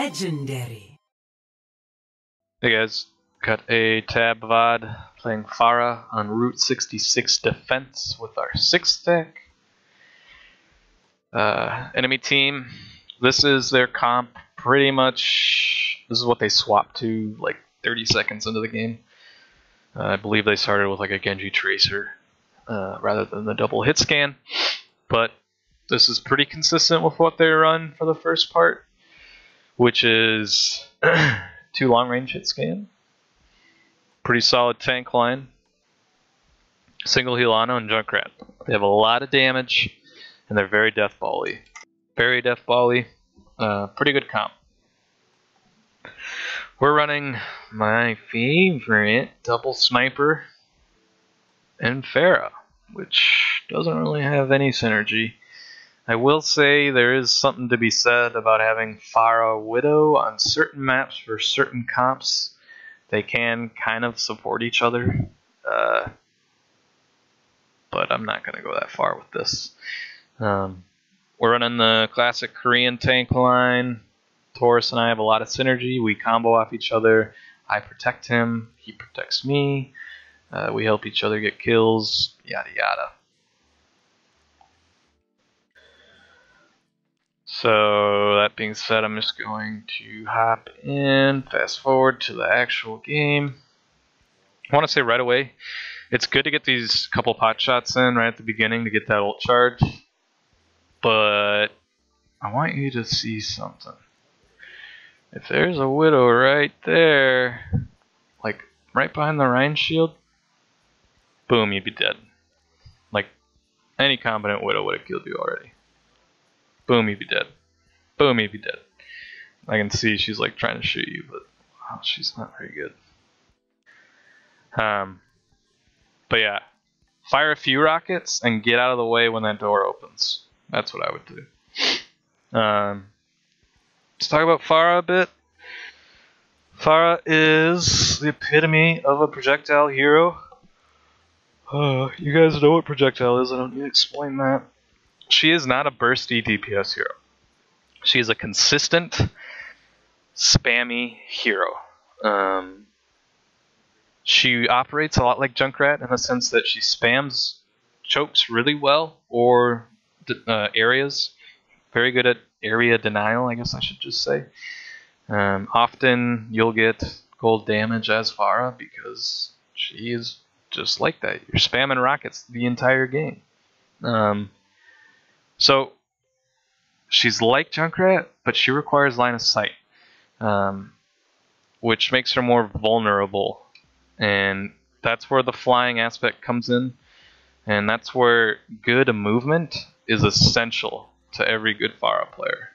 Legendary. Hey guys, got a tab VOD playing Pharah on Route 66 defense with our 6th stack. Enemy team, this is their comp, pretty much, this is what they swapped to like 30 seconds into the game. I believe they started with like a Genji Tracer rather than the double hit scan, but this is pretty consistent with what they run for the first part, which is 2 long range hit scan, pretty solid tank line, single Hilana and Junkrat. They have a lot of damage and they're very death ball-y. Very death ball-y, pretty good comp. We're running my favorite double sniper and Pharah, which doesn't really have any synergy. I will say there is something to be said about having Pharah Widow on certain maps for certain comps. They can kind of support each other, but I'm not going to go that far with this. We're running the classic Korean tank line. Taurus and I have a lot of synergy. We combo off each other. I protect him, he protects me. We help each other get kills, yada yada. So that being said, I'm just going to hop in, fast forward to the actual game. I want to say right away, it's good to get these couple pot shots in right at the beginning to get that ult charge, but I want you to see something. If there's a Widow right there, like right behind the Rhine shield, boom, you'd be dead. Like any competent Widow would have killed you already. Boom, you'd be dead. Boom, you'd be dead. I can see she's like trying to shoot you, but wow, she's not very good. But yeah, fire a few rockets and get out of the way when that door opens. That's what I would do. Let's talk about Pharah a bit. Pharah is the epitome of a projectile hero. You guys know what projectile is, I don't need to explain that. She is not a bursty DPS hero. She is a consistent, spammy hero. She operates a lot like Junkrat in the sense that she spams chokes really well, or areas. Very good at area denial, I guess I should just say. Often you'll get gold damage as Pharah because she is just like that. You're spamming rockets the entire game. So she's like Junkrat, but she requires line of sight, which makes her more vulnerable. And that's where the flying aspect comes in. And that's where good movement is essential to every good Pharah player.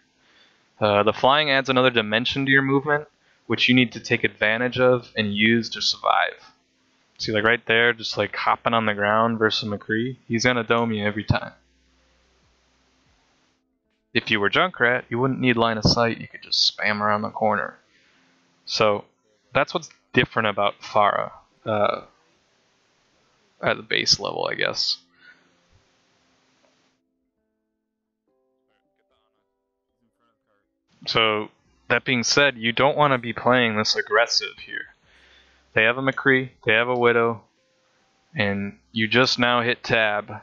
The flying adds another dimension to your movement, which you need to take advantage of and use to survive. See, like right there, just like hopping on the ground versus McCree, he's gonna dome you every time. If you were Junkrat, you wouldn't need line of sight, you could just spam around the corner. So that's what's different about Pharah at the base level, I guess. So that being said, you don't want to be playing this aggressive here. They have a McCree, they have a Widow, and you just now hit tab.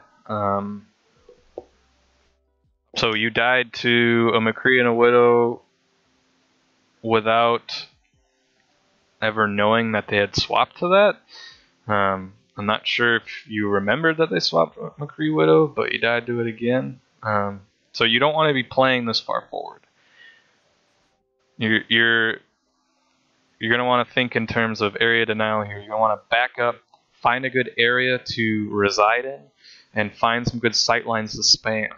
So you died to a McCree and a Widow without ever knowing that they had swapped to that. I'm not sure if you remembered that they swapped McCree Widow, but you died to it again. So you don't want to be playing this far forward. You're going to want to think in terms of area denial here. You're going to want to back up, find a good area to reside in, and find some good sight lines to spam.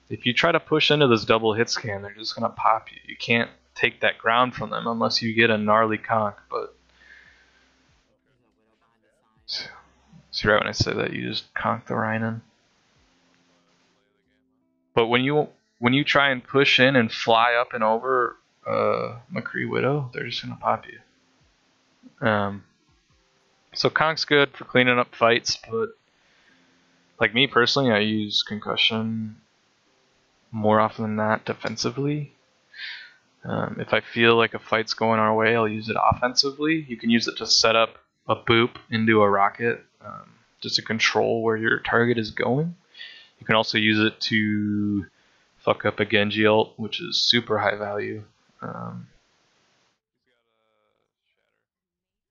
If you try to push into this double hit scan, they're just going to pop you. You can't take that ground from them unless you get a gnarly conk. But see, right when I say that, you just conk the Rhinen. But when you try and push in and fly up and over McCree Widow, they're just going to pop you. So conk's good for cleaning up fights, but like me personally, I use concussion more often than not defensively. If I feel like a fight's going our way, I'll use it offensively. You can use it to set up a boop into a rocket, just to control where your target is going. You can also use it to fuck up a Genji ult, which is super high value.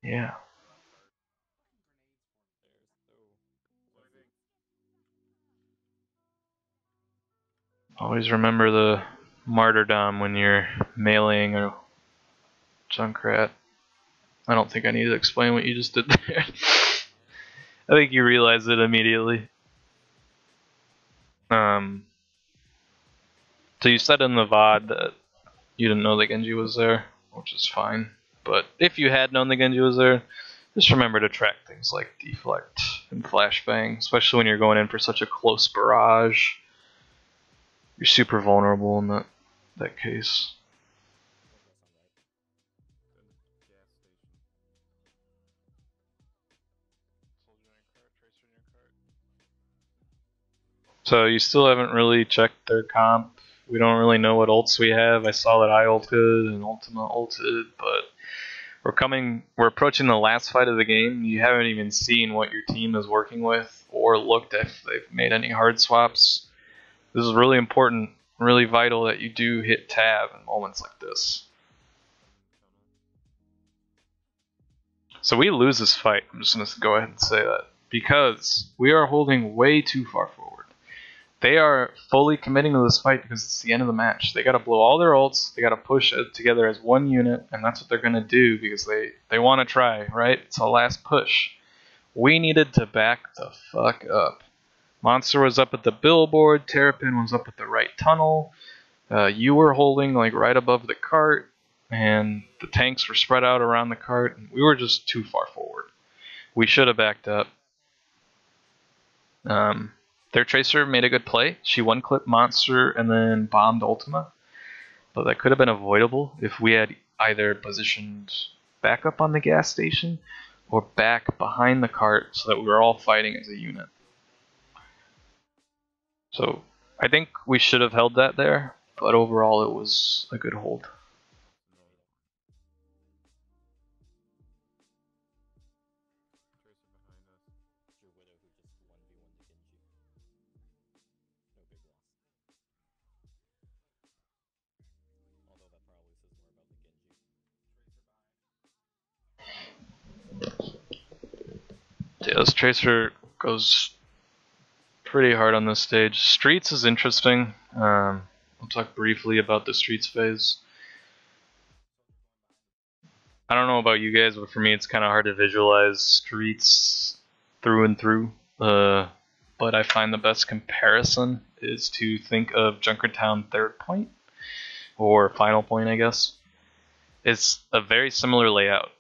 Yeah. Always remember the martyrdom when you're meleeing a Junkrat. I don't think I need to explain what you just did there. I think you realize it immediately. So you said in the VOD that you didn't know the Genji was there, which is fine. But if you had known the Genji was there, just remember to track things like deflect and flashbang, especially when you're going in for such a close barrage. You're super vulnerable in that case. So you still haven't really checked their comp. We don't really know what ults we have. I saw that I ulted and Ultima ulted, but we're approaching the last fight of the game. You haven't even seen what your team is working with or looked if they've made any hard swaps. This is really important, really vital that you do hit tab in moments like this. So we lose this fight. I'm just going to go ahead and say that. Because we are holding way too far forward. They are fully committing to this fight because it's the end of the match. They got to blow all their ults. They got to push it together as one unit, and that's what they're going to do because they want to try, right? It's a last push. We needed to back the fuck up. Monster was up at the billboard. Terrapin was up at the right tunnel. You were holding like right above the cart, and the tanks were spread out around the cart, and we were just too far forward. We should have backed up. Their Tracer made a good play. She one-clipped Monster and then bombed Ultima. But that could have been avoidable if we had either positioned back up on the gas station or back behind the cart so that we were all fighting as a unit. So I think we should have held that there, but overall it was a good hold. Yeah, this Tracer goes pretty hard on this stage. Streets is interesting. I'll talk briefly about the Streets phase. I don't know about you guys, but for me it's kind of hard to visualize Streets through and through. But I find the best comparison is to think of Junkertown Third Point, or Final Point, I guess. It's a very similar layout.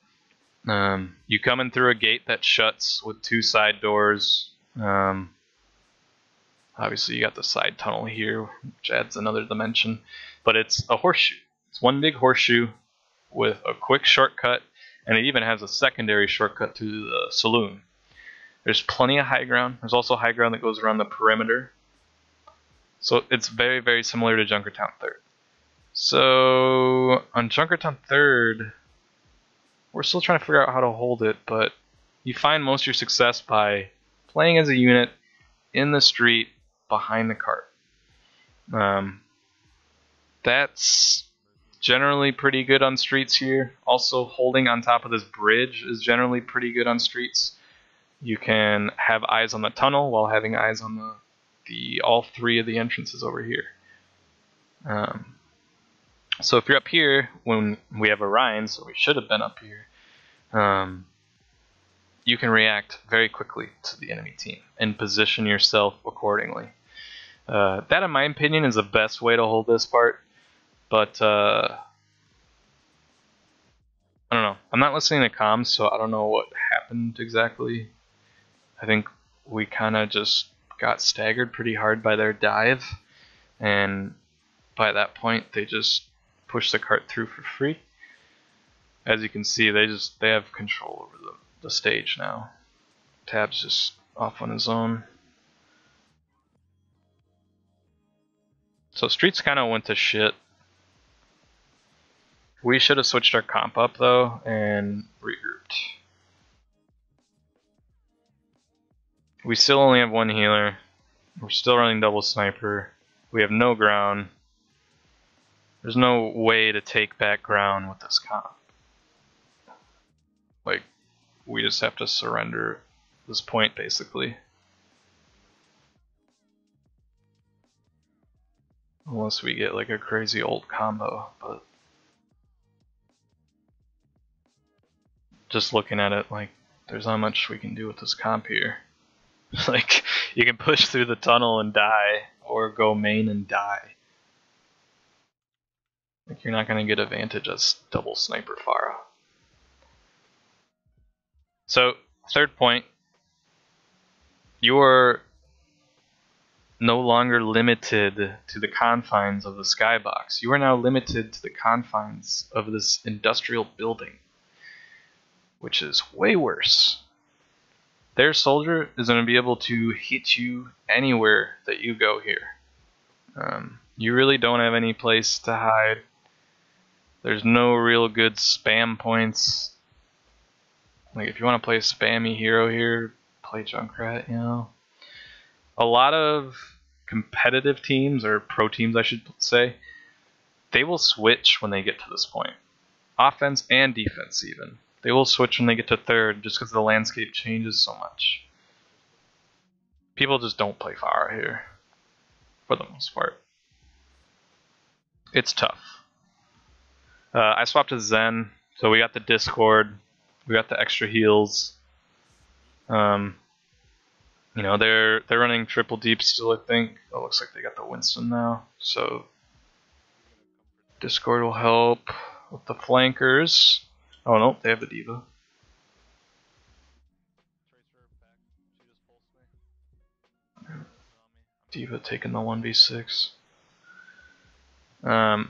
You come in through a gate that shuts with two side doors. Obviously, you got the side tunnel here, which adds another dimension. But it's a horseshoe. It's one big horseshoe with a quick shortcut, and it even has a secondary shortcut to the saloon. There's plenty of high ground. There's also high ground that goes around the perimeter. So it's very, very similar to Junkertown Third. So on Junkertown Third, we're still trying to figure out how to hold it, but you find most of your success by playing as a unit in the street behind the cart. That's generally pretty good on streets here. Also, holding on top of this bridge is generally pretty good on streets. You can have eyes on the tunnel while having eyes on the all three of the entrances over here. So if you're up here when we have Orion, so we should have been up here, you can react very quickly to the enemy team and position yourself accordingly. That, in my opinion, is the best way to hold this part, but I don't know. I'm not listening to comms, so I don't know what happened exactly. I think we kind of just got staggered pretty hard by their dive, and by that point they just pushed the cart through for free. As you can see, they have control over the stage now. Tab's just off on his own. So Streets kind of went to shit. We should have switched our comp up though and regrouped. We still only have one healer. We're still running double sniper. We have no ground. There's no way to take back ground with this comp. Like, we just have to surrender this point basically. Unless we get like a crazy old combo, but just looking at it, like, there's not much we can do with this comp here. Like, you can push through the tunnel and die, or go main and die. Like, you're not gonna get advantage as double sniper Pharah. So, third point, you are no longer limited to the confines of the skybox. You are now limited to the confines of this industrial building, which is way worse. Their soldier is going to be able to hit you anywhere that you go here. You really don't have any place to hide. There's no real good spam points. Like, if you want to play a spammy hero here, play Junkrat, you know. A lot of competitive teams, or pro teams I should say, they will switch when they get to this point. Offense and defense even. They will switch when they get to third just because the landscape changes so much. People just don't play Pharah here, for the most part. It's tough. I swapped to Zen, so we got the Discord, we got the extra heals. You know, they're running triple deep still, I think. It looks like they got the Winston now, so Discord will help with the flankers. Oh no, they have the D.Va. D.Va taking the 1v6.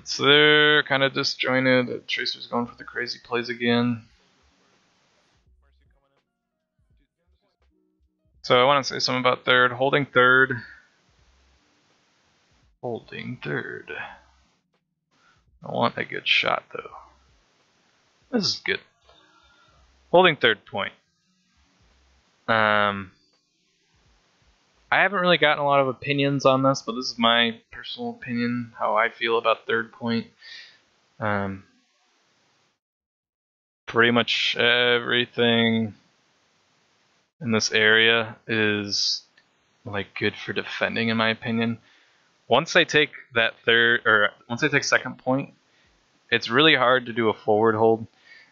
So they're kind of disjointed. Tracer's going for the crazy plays again. So I want to say something about third. Holding third. Holding third. I want a good shot though. This is good. Holding third point. I haven't really gotten a lot of opinions on this, but this is my personal opinion, how I feel about third point. Pretty much everything in this area is like good for defending, in my opinion. Once I take that third, or once I take second point, it's really hard to do a forward hold.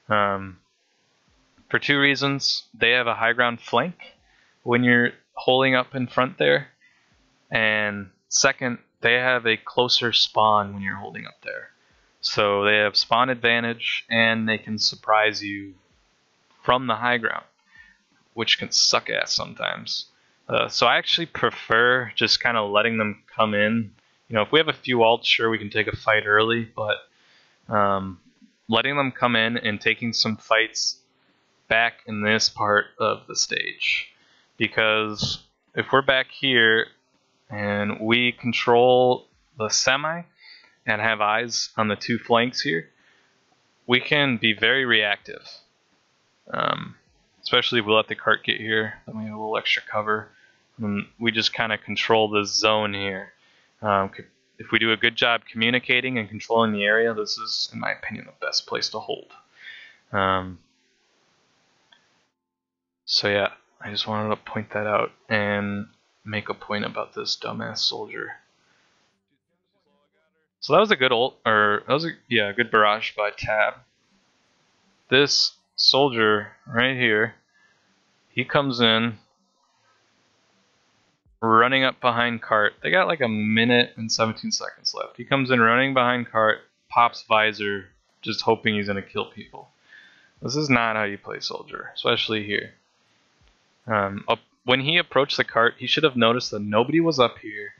For two reasons. They have a high ground flank when you're holding up in front there, and second, they have a closer spawn when you're holding up there. So they have spawn advantage, and they can surprise you from the high ground, which can suck ass sometimes. So I actually prefer just kind of letting them come in. You know, if we have a few ults, sure, we can take a fight early, but letting them come in and taking some fights back in this part of the stage. Because if we're back here and we control the semi and have eyes on the two flanks here, we can be very reactive. Especially if we let the cart get here, then we have a little extra cover. And we just kind of control the zone here. If we do a good job communicating and controlling the area, this is, in my opinion, the best place to hold. So yeah, I just wanted to point that out and make a point about this dumbass soldier. So that was a good ult, or that was a good barrage by Tab. This soldier right here, he comes in, running up behind cart. They got like a minute and 17 seconds left. He comes in running behind cart, pops visor, just hoping he's gonna kill people. This is not how you play soldier, especially here. When he approached the cart, he should have noticed that nobody was up here.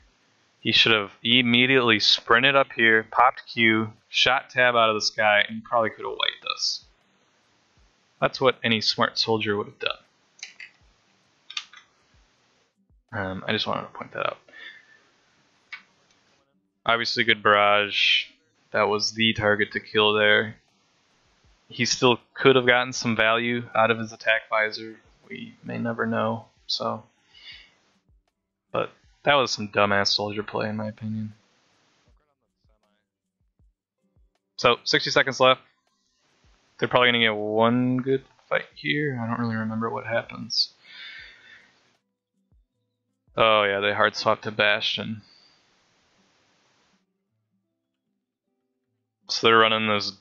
He should have immediately sprinted up here, popped Q, shot Tab out of the sky, and probably could have wiped us. That's what any smart soldier would have done. I just wanted to point that out. Obviously good barrage. That was the target to kill there. he still could have gotten some value out of his attack visor. We may never know. So, but that was some dumbass soldier play in my opinion. So 60 seconds left. They're probably gonna get one good fight here. I don't really remember what happens. Oh yeah, they hard swap to Bastion. So they're running this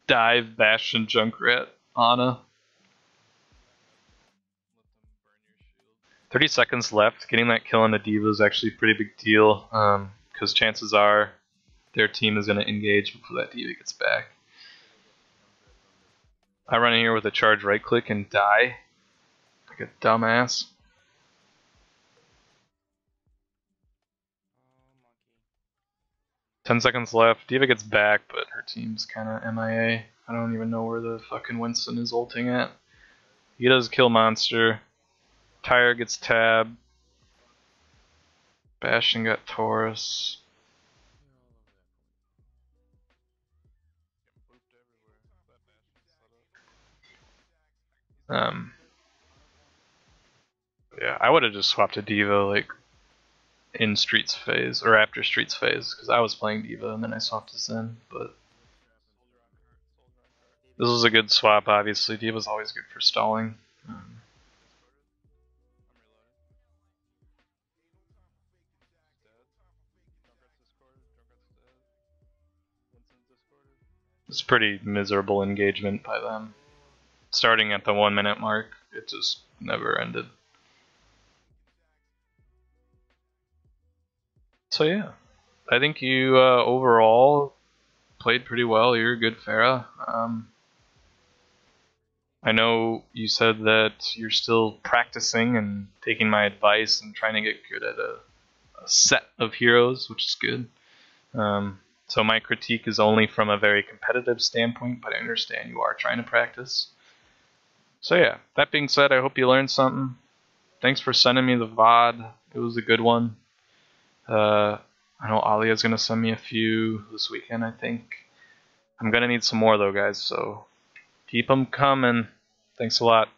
dive Bastion Junkrat Ana. 30 seconds left. Getting that kill on the D.Va is actually a pretty big deal, because chances are their team is going to engage before that D.Va gets back. I run in here with a charge right click and die like a dumbass. Ten seconds left. D.Va gets back, but her team's kind of MIA. I don't even know where the fucking Winston is ulting at. He does kill monster. Tyre gets tab. Bastion got Taurus. Yeah, I would have just swapped to D.Va like in Streets phase or after Streets phase because I was playing D.Va and then I swapped to Zen. But this was a good swap. Obviously, D.Va's always good for stalling. It's pretty miserable engagement by them. Starting at the 1 minute mark, it just never ended. So yeah, I think you overall played pretty well. You're a good Pharah. I know you said that you're still practicing and taking my advice and trying to get good at a set of heroes, which is good. So my critique is only from a very competitive standpoint, but I understand you are trying to practice. So yeah, that being said, I hope you learned something. Thanks for sending me the VOD. It was a good one. I know Alia's going to send me a few this weekend, I think. I'm going to need some more though, guys, so keep them coming. Thanks a lot.